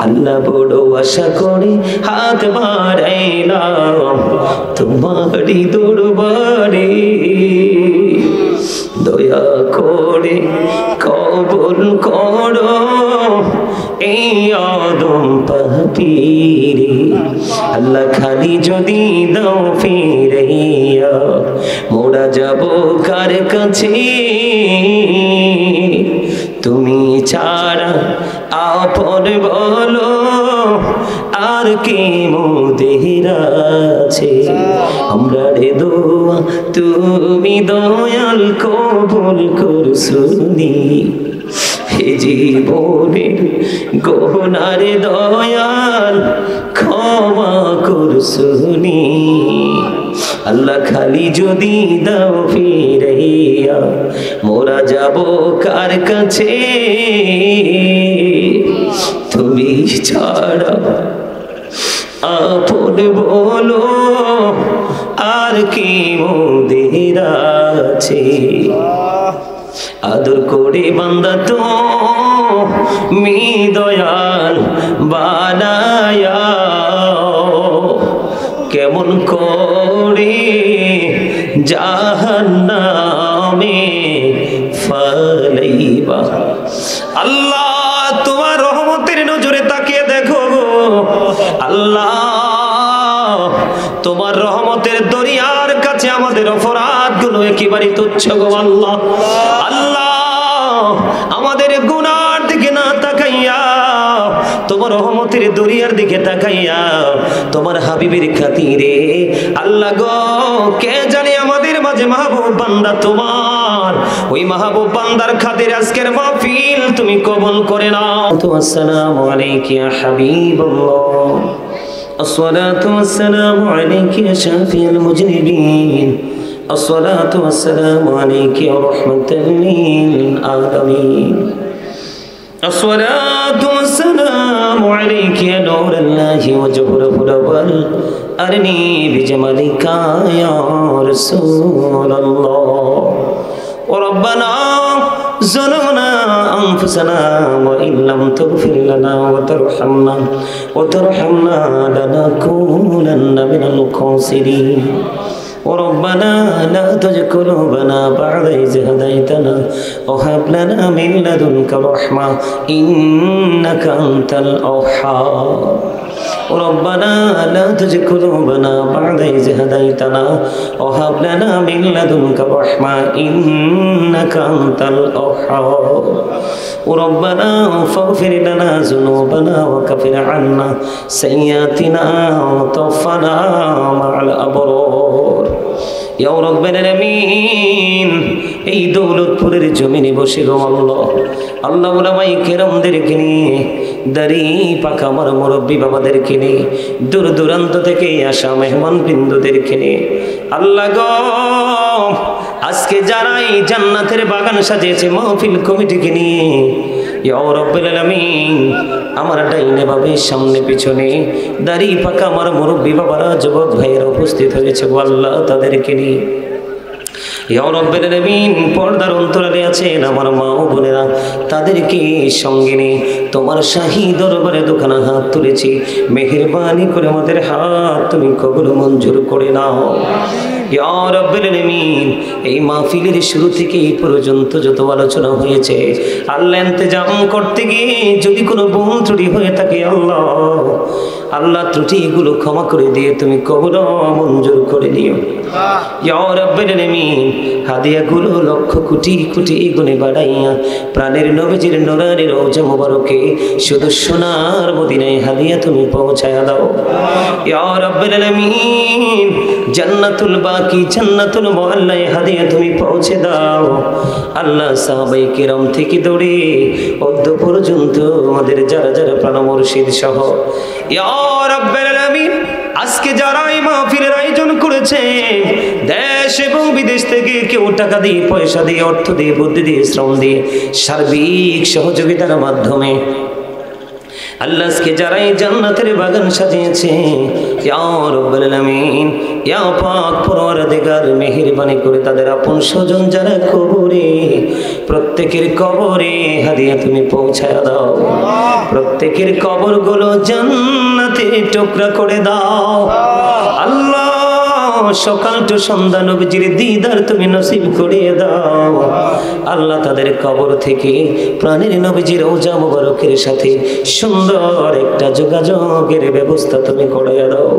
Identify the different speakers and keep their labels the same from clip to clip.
Speaker 1: আল্লাহ বড় আশা করে হাত বাড়াইলাম তোমারই দরবারে, দয়া করে কবুল করো এই আদম পাপীরে। আল্লাহ খালি যদি দাও ফিরাইয়া মোরা যাব কার কাছে, তুমি ছাড়া আপন বলো আর কি মোদের আছে। আমরা রে দোয়া তুমি দয়াল কবুল করছুনি, হে জীবনের গোনার দয়াল ক্ষমা করছুনি। আল্লাহ খালি যদি দাও ফিরাইয়া মোরা যাব কার কাছে, তুমি ছাড়া আপন বলো আর কি মোদের আছে। আদর করে বান্দা তো মি দয়াল বানায়া, কেমন করে জাহান্নামে ফালাইবা। আল্লাহ তোমার রহমতের নজরে তাকিয়ে দেখো গো আল্লাহ, তোমার রহমতের দরিয়ার কাছে আমাদের অপরাধগুলো একেবারে তুচ্ছ গো আল্লাহ। আল্লাহ আমাদের গুনার দিকে না তাকাইয়া তোমার রহমতের দরিয়ার দিকে তাকাইয়া তোমার হাবিবের খাতিরে আল্লাহ গো, কে জানে আমাদের মাঝে মাহবুব বান্দা তোমার, ওই মাহবুব বান্দার খাতিরে আজকের মাহফিল তুমি কবুল করে নাও। আসসালামু আলাইকা ইয়া হাবিবাল্লাহ, আসসালাতু ওয়াসসালামু আলাইকা ইয়া শাফিউল মুজনিবিন, আসসালাতু ওয়াসসালামু আলাইকা ইয়া রাহমাতাল লিল আলামিন, আসসালাতু ওয়াসসালামু আলাইকা ইয়া নূরাল্লাহি ওয়া জওহরাল আরনি বিজামালিকা ইয়া রাসূলুল্লাহ। ওয়া রাব্বানা ظلمنا أنفسنا وإن لم تغفر لنا وترحمنا لنكونن من الخاسرين. وربنا لا تزغ قلوبنا بعد إذ هديتنا وهب لنا من لدنك رحمة إنك أنت الوهاب. ربنا لا تزغ قلوبنا بعد إذ هديتنا وهب لنا من لدنك رحمة إنك أنت الوهاب. ربنا فاغفر لنا ذنوبنا وكفر عنا سيئاتنا وتوفنا مع الأبرار. ইয়া রাব্বাল আলামিন, এই দৌলতপুরের জমিনে বসে গো আল্লাহ, আল্লাহ উলামায়ে কেরামদেরকে নিয়ে, দাড়ি পাকা আমার মুরব্বী বাবাদেরকে নিয়ে, দূর দূরান্ত থেকে আসা মেহমান বৃন্দদেরকে নিয়ে আল্লাহ গো, আজকে যারা এই জান্নাতের বাগান সাজিয়েছে মাহফিল কমিটিকে নিয়ে, ইয়া রাব্বাল আলামিন, আমার ডাইনে বামে সামনে পিছনে দাড়ি পাকা আমার মুরব্বী বাবারা যুবক ভাইয়েরা উপস্থিত হয়েছে গো আল্লাহ, তাদেরকে নিয়ে ইয়া রাব্বাল আলামিন, পর্দার অন্তরালে আছেন আমার মা ও বোনেরা, তাদেরকে সঙ্গে নিয়ে তোমার শাহী দরবারে দোকানা হাত তুলেছি, মেহেরবানি করে আমাদের হাত তুমি কবুল মঞ্জুর করে নাও। ইয়া রাব্বাল আলামিন, এই মাহফিলের শুরু থেকে এই পর্যন্ত যত আলোচনা হয়েছে আল্লাহ ইন্তজাম করতে গিয়ে যদি কোনো ভুল ত্রুটি হয়ে থাকে আল্লাহ, আল্লাহ ত্রুটিগুলো ক্ষমা করে দিয়ে তুমি কবুল মঞ্জুর করে নিও। ইয়া রাব্বাল আলামিন, হাদিয়াগুলো লক্ষ কোটি কোটি গুণে বাড়াইয়া প্রাণের নবীজির নূরানি রওজা মুবারকে শুধু সোনার মদিনায় হাদিয়া তুমি পৌঁছায়া দাও। ইয়া রাব্বাল আলামিন, জান্নাতুল বাকি জান্নাতুল মুআল্লায় হাদিয়া তুমি পৌঁছে দাও আল্লাহ। সাহাবায়ে কেরাম থেকে দৌড়ে অদ্য পর্যন্ত আমাদের যারা যারা প্রাণ মুর্শিদ সহ ইয়া রাব্বাল আলামিন, আজকে যারা এই মাহফিলের আয়োজন করেছে দেশ এবং বিদেশ থেকে কেউ টাকা দিয়ে, পয়সা দিয়ে, অর্থ দিয়ে, বুদ্ধি দিয়ে, শ্রম দিয়ে, সার্বিক সহযোগিতার মাধ্যমে আল্লাহ আজকে যারা এই জান্নাতের বাগান সাজিয়েছে ইয়া রাব্বাল আলামিন, ইয়া পাক পরওয়ারদিগার মেহেরবানি করে তাদের আপন স্বজন যারা কবরে, প্রত্যেকের কবরে হাদিয়া তুমি পৌঁছায় দাও, প্রত্যেকের কবরগুলো জান্নাতের টুকরা করে দাও আল্লাহ। সকাল টু সন্ধ্যা নবীজির দিদার তুমি নসিব করিয়ে দাও আল্লাহ। তাদের কবর থেকে প্রাণের নবীজির রওজা মুবারকের সাথে সুন্দর একটা যোগাযোগের ব্যবস্থা তুমি করে দাও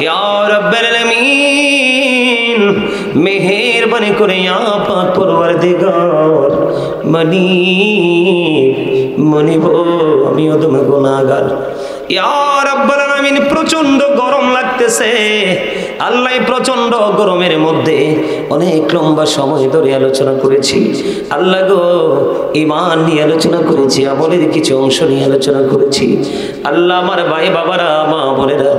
Speaker 1: ইয়া রাব্বাল আলামিন। মেহেরবানি করে ইয়া পাক পরওয়ারদিগার মনিব আমিও তুমি গুনাহগার ইয়া রাব্বাল আলামিন। প্রচন্ড গরম লাগতেছে আল্লাহ, প্রচন্ড গরমের মধ্যে অনেক লম্বা সময় ধরে আলোচনা করেছি আল্লাহ গো। ঈমান নিয়ে আলোচনা করেছি, আমলের কিছু অংশ নিয়ে আলোচনা করেছি আল্লাহ। আমার ভাই বাবারা, মা বোনেরা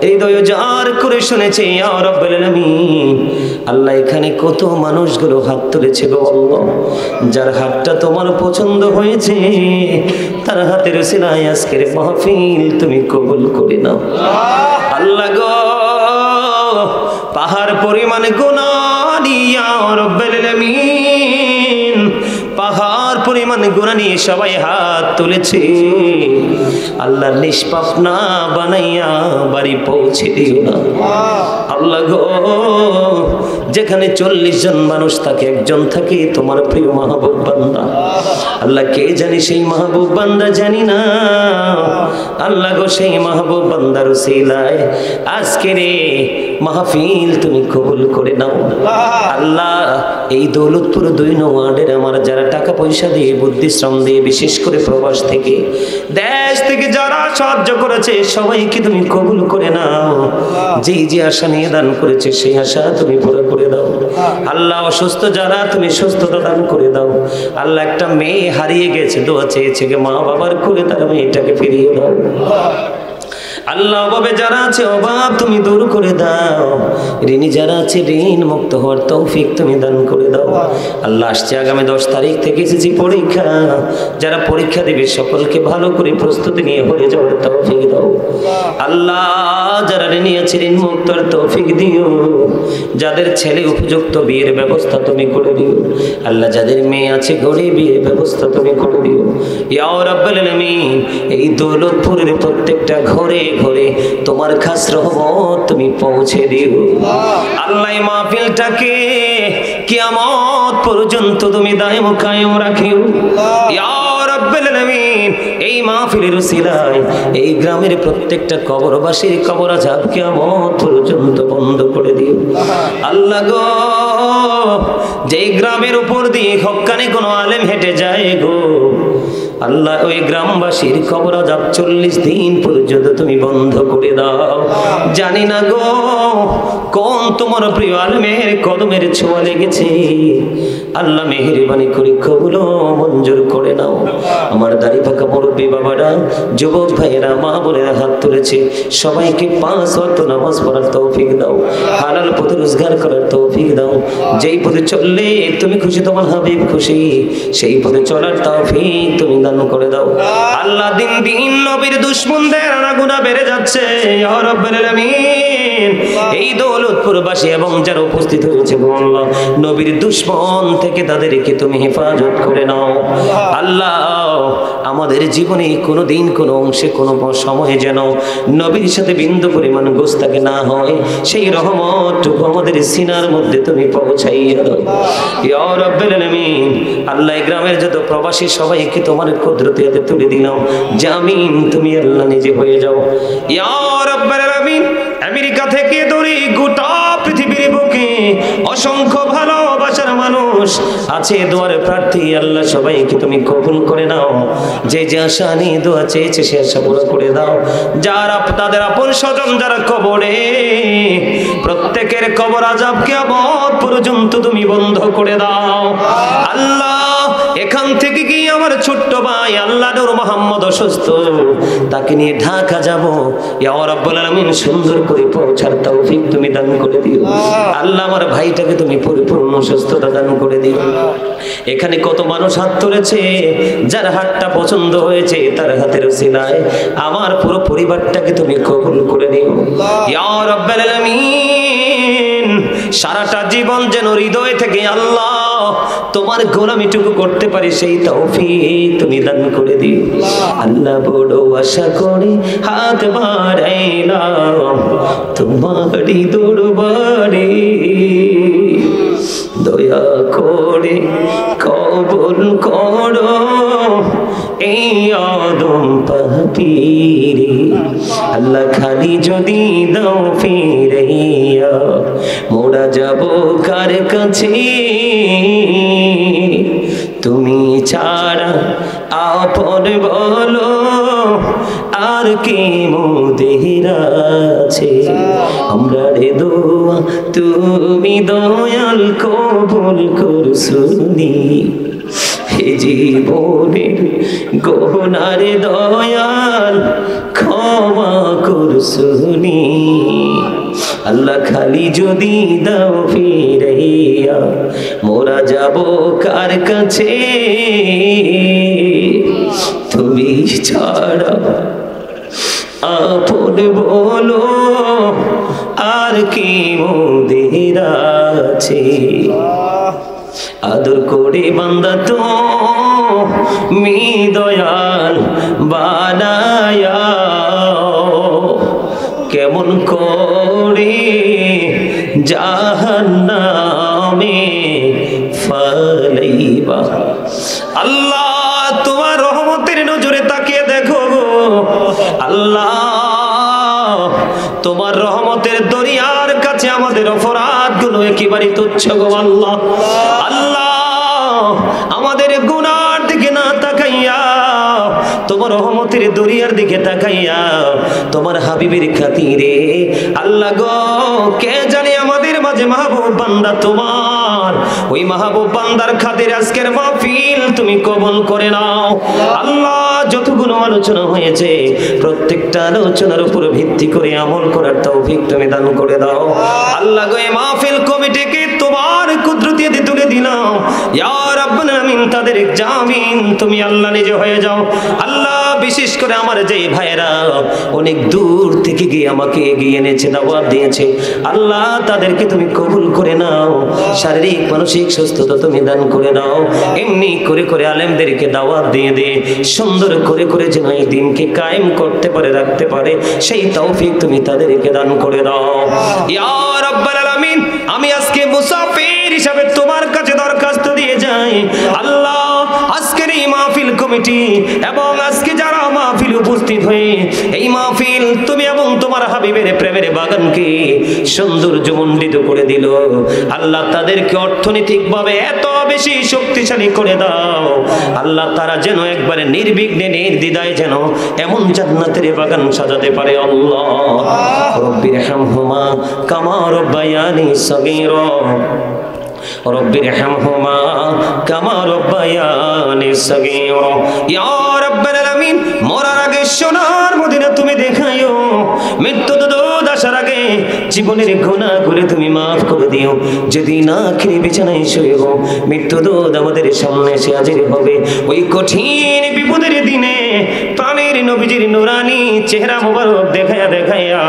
Speaker 1: হৃদয় জার করে শুনেছে ইয়া রাব্বাল আলামিন। আল্লাহ এখানে কত মানুষগুলো হাত তুলেছে গো আল্লাহ, যার হাতটা তোমার পছন্দ হয়েছে তার হাতের সিলাই আজকের মাহফিল তুমি কবুল করে নাও আল্লাহ গো। পাহাড় পরিমাণ গুনাহ ইয়া রাব্বাল আলামিন, পাহাড় পরিমাণ গুনাহ নিয়ে সবাই হাত তুলেছে আল্লাহ। নিষ্পাপ না বানাইয়া বাড়ি পৌঁছে দিও না আল্লাহ গো। যেখানে 40 জন মানুষ থাকে একজন থাকে তোমার প্রিয় মাহবুব বান্দা আল্লাহ। কে জানি সেই মাহবুব বান্দা জানি না আল্লাহ গো। সেই মাহবুব বান্দার উসিলায় আজকের মাহফিল তুমি কবুল করে নাও আল্লাহ। এই দৌলতপুর 2 নং ওয়ার্ডের আমার যারা টাকা পয়সা দিয়ে বুদ্ধি শ্রম দিয়ে বিশেষ করে প্রবাস থেকে দেশ থেকে যারা সাহায্য করেছে সবাইকে তুমি কবুল করে নাও। যেই যে আশা নিয়ে দান করেছে সেই আশা তুমি পুরো করে দাও আল্লাহ। অসুস্থ যারা তুমি সুস্থতা দান করে দাও আল্লাহ। একটা মেয়ে হারিয়ে গেছে, দোয়া চেয়েছে মা বাবার কোলে, তার মেয়েটাকে ফিরিয়ে দাও আল্লাহ। অভাবে যারা আছে অভাব তুমি দূর করে দাও, ঋণী যারা আছে ঋণ মুক্ত হওয়ার তৌফিক তুমি দান করে দাও আল্লাহ। আসছে আগামী 10 তারিখ থেকে এসেছি পরীক্ষা, যারা পরীক্ষা দেবে সকলকে ভালো করে প্রস্তুতি নিয়ে হয়ে যাওয়ার তৌফিক দাও আল্লাহ। যারা ঋণী আছে ঋণ মুক্তর তৌফিক দিও, যাদের ছেলে উপযুক্ত বিয়ের ব্যবস্থা তুমি করে দিও আল্লাহ। যাদের মেয়ে আছে গরিব বিয়ের ব্যবস্থা তুমি করে দিও ইয়া রাব্বাল আলামিন। এই দৌলতপুরের প্রত্যেকটা ঘরে ঘরে তোমার খাস রহমত তুমি পৌঁছে দিও আল্লাহ। মাহফিলটাকে কিয়ামত পর্যন্ত তুমি দায়েম কায়েম রাখিও ইয়া রাব্বাল আলামিন। এই মাহফিলের উসিলায় এই গ্রামের প্রত্যেকটা কবরবাসীর কবর আযাব কিয়ামত পর্যন্ত বন্ধ করে দিও আল্লাহ গো। যেই গ্রামের উপর দিয়ে হক্কানি কোনো আলেম হেঁটে যায় গো আল্লাহ, ওই গ্রামবাসীর কবর আযাব 40 দিন পর্যন্ত তুমি বন্ধ করে দাও। জানি না গো কোন তোমার প্রিয় আলেমের কদমের ছোঁয়া লেগেছে আল্লাহ। মেহেরবানি করে কবুল মঞ্জুর করে নাও। আমার দাড়ি পাকা মুরব্বী বাবারা, যুবক ভাইয়েরা, মা বোনেরা হাত তুলেছে, সবাইকে 5 ওয়াক্ত নামাজ পড়ার তৌফিক দাও, হালাল পথে রোজগার করার তৌফিক দাও। যেই পথে চললে তুমি খুশি, তোমার হাবিব খুশি, সেই পথে চলার তৌফিক তুমি দান করে দাও আল্লাহ। দিন দিন নবীর দুশমনদের আনাগোনা বেড়ে যাচ্ছে ইয়া রাব্বাল আলামিন। এই দৌলতপুরবাসী এবং যারা উপস্থিত হয়েছে আল্লাহ, নবীর দুশমন থেকে তাদেরকে তুমি হেফাজত করে নাও আল্লাহ। আমাদের জীবনে কোনো দিন কোনো অংশে কোনো সময়ে যেন নবীর সাথে বিন্দু পরিমাণ গোস্তাকে না হয়, সেই রহমতটুকু আমাদের সিনার মধ্যে তুমি পৌঁছাইয়া দাও ইয়া রাব্বাল আলামিন। আল্লাহ, গ্রামের যত প্রবাসী সবাইকে তোমার কুদরতে হাতে তুলে দিলাম, জামিন তুমি আল্লাহ নিজে হয়ে যাও ইয়া রাব্বাল আলামিন। আমেরিকা থেকে ধরে গোটা পৃথিবীর বুকে অসংখ্য ভালোবাসার মানুষ আছে, দোয়ারে প্রার্থী আল্লাহ, সবাইকে তুমি কবুল করে নাও। যে যে আশা নিয়ে দোয়া চেয়েছে সে আশা পুরো করে দাও। যারা তাদের আপন স্বজন যারা কবরে, প্রত্যেকের কবর আযাব কিয়ামত পর্যন্ত তুমি বন্ধ করে দাও আল্লাহ। এখান থেকে কি আমার ছোট্ট ভাই আল্লাহ নূর মোহাম্মদ অসুস্থ, তাকে নিয়ে ঢাকা যাব ইয়া রাব্বুল আলামিন, সুন্দর করে পৌঁছার তৌফিক তুমি দান করে দিও আল্লাহ। আমার ভাইটাকে তুমি পরিপূর্ণ সুস্থতা দান করে দিও। এখানে কত মানুষ হাত তুলেছে, যার হাতটা পছন্দ হয়েছে তার হাতের উসিলায় আমার পুরো পরিবারটাকে তুমি কবুল করে নিও ইয়া রাব্বুল আলামিন। সারাটা জীবন যেন হৃদয় থেকে আল্লাহ তোমার গোলামিটুকু করতে পারি সেই তৌফিক তুমি দান করে দিও। আল্লাহ বড় আশা করে হাত বাড়াইলাম তোমারই দরবারে, দয়া করে কবুল করো এই আদম পাপীরে। আল্লাহ খালি যদি দাও ফিরাইয়া মোরা যাব কার কাছে, তুমি ছাড়া আপন বলো আর কি মোদের আছে। আমরা রে দোয়া তুমি দয়াল কবুল করছুনি, হে জীবনের গোনার দয়াল ক্ষমা করছুনি। আল্লাহ খালি যদি দাও ফিরাইয়া মোরা যাব কার কাছে, তুমি ছাড়া আপন বলো আর কি মোদের আছে। আদর করে বান্দা তো মি দয়াল বানায়া কেমন করে জাহান্নামে ফালাইবা। আল্লাহ তোমার রহমতের নজরে তাকিয়ে দেখো গো আল্লাহ, তোমার রহমতের দরিয়ার কাছে আমাদের অপরাধগুলো একেবারে তুচ্ছ গো আল্লাহ। আল্লাহ আমাদের গুনার দিকে না তাকাইয়া তোমার রহমতের দরিয়ার দিকে তাকাইয়া তোমার হাবিবের খাতিরে আল্লাহ গো কে জানে আমাদের মাঝে মাহবুব বান্দা তোমার, ওই মাহবুব বান্দার খাতিরে আজকের মাহফিল তুমি কবুল করে নাও। আল্লাহ যতগুলো আলোচনা হয়েছে প্রত্যেকটা আলোচনার উপর ভিত্তি করে আমল করার তৌফিক তুমি দান করে দাও। আল্লাহ গো এই মাহফিল কমিটিকে তোমার কুদরত দিয়ে তুলে দিলাম ইয়া রাব্বুল আমিন, তাদের জামিন তুমি আল্লাহ নিজে হয়ে যাও। আল্লাহ বিশেষ করে আমার যে ভাইরা অনেক দূর থেকে গিয়ে আমাকে এগিয়ে এনেছে, দাওয়াত দিয়েছে, আল্লাহ তাদেরকে তুমি কবুল করে নাও। শারীরিক মানসিক সুস্থতা তুমি দান করে নাও। এমনি করে করে আলেমদেরকে দাওয়াত দিয়ে দে সুন্দর করে করে যেন এই দিনকে কায়েম করতে পারে, রাখতে পারে, সেই তৌফিক তুমি তাদেরকে দান করে দাও ইয়া রাব্বুল আলামিন। আমি আজকে মুসাফির হিসাবে তোমার কাছে দরখাস্ত দিয়ে যাই আল্লাহ, আজকের এই মাহফিল কমিটি এবং আজকে যারা মাহফিল উপস্থিত হয়ে এই মাহফিল তুমি এবং তোমার হাবিবের প্রেমের বাগানকে সৌন্দর্যমণ্ডিত করে দিল আল্লাহ, তাদেরকে অর্থনৈতিকভাবে এত বেশি শক্তিশালী করে দাও আল্লাহ, তারা যেন একবারে নির্বিঘ্নে নির্দ্বিধায় যেন এমন জান্নাতের বাগান সাজাতে পারে। আল্লাহ রব্বিরহামহুমা কামা রব্বায়ানি সগীরা, রব্বিরহামহুমা কামা রব্বায়ানি সগীরা। ইয়া রাব্বাল আলামিন মরার আগে সোনার মদিনা তুমি দেখাইও, মৃত্যু দোদ আসার আগে জীবনের গুনাহগুলো তুমি মাফ করে দিও। যেদিন আখিরি বিছানায় শুয়ে হো মৃত্যু দোদ আমাদের সামনে এসে হাজির হবে, ওই কঠিন বিপদের দিনে প্রাণের নবীজির নুরানি চেহারা মোবারক দেখায়া দেখায়া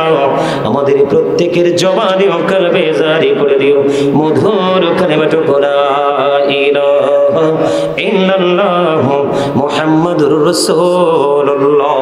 Speaker 1: আমাদের প্রত্যেকের জবানে ও কলবে জারি করে দিও মধুর কালিমাতু লা ইলাহা ইল্লাল্লাহু মুহাম্মাদুর রাসূলুল্লাহ।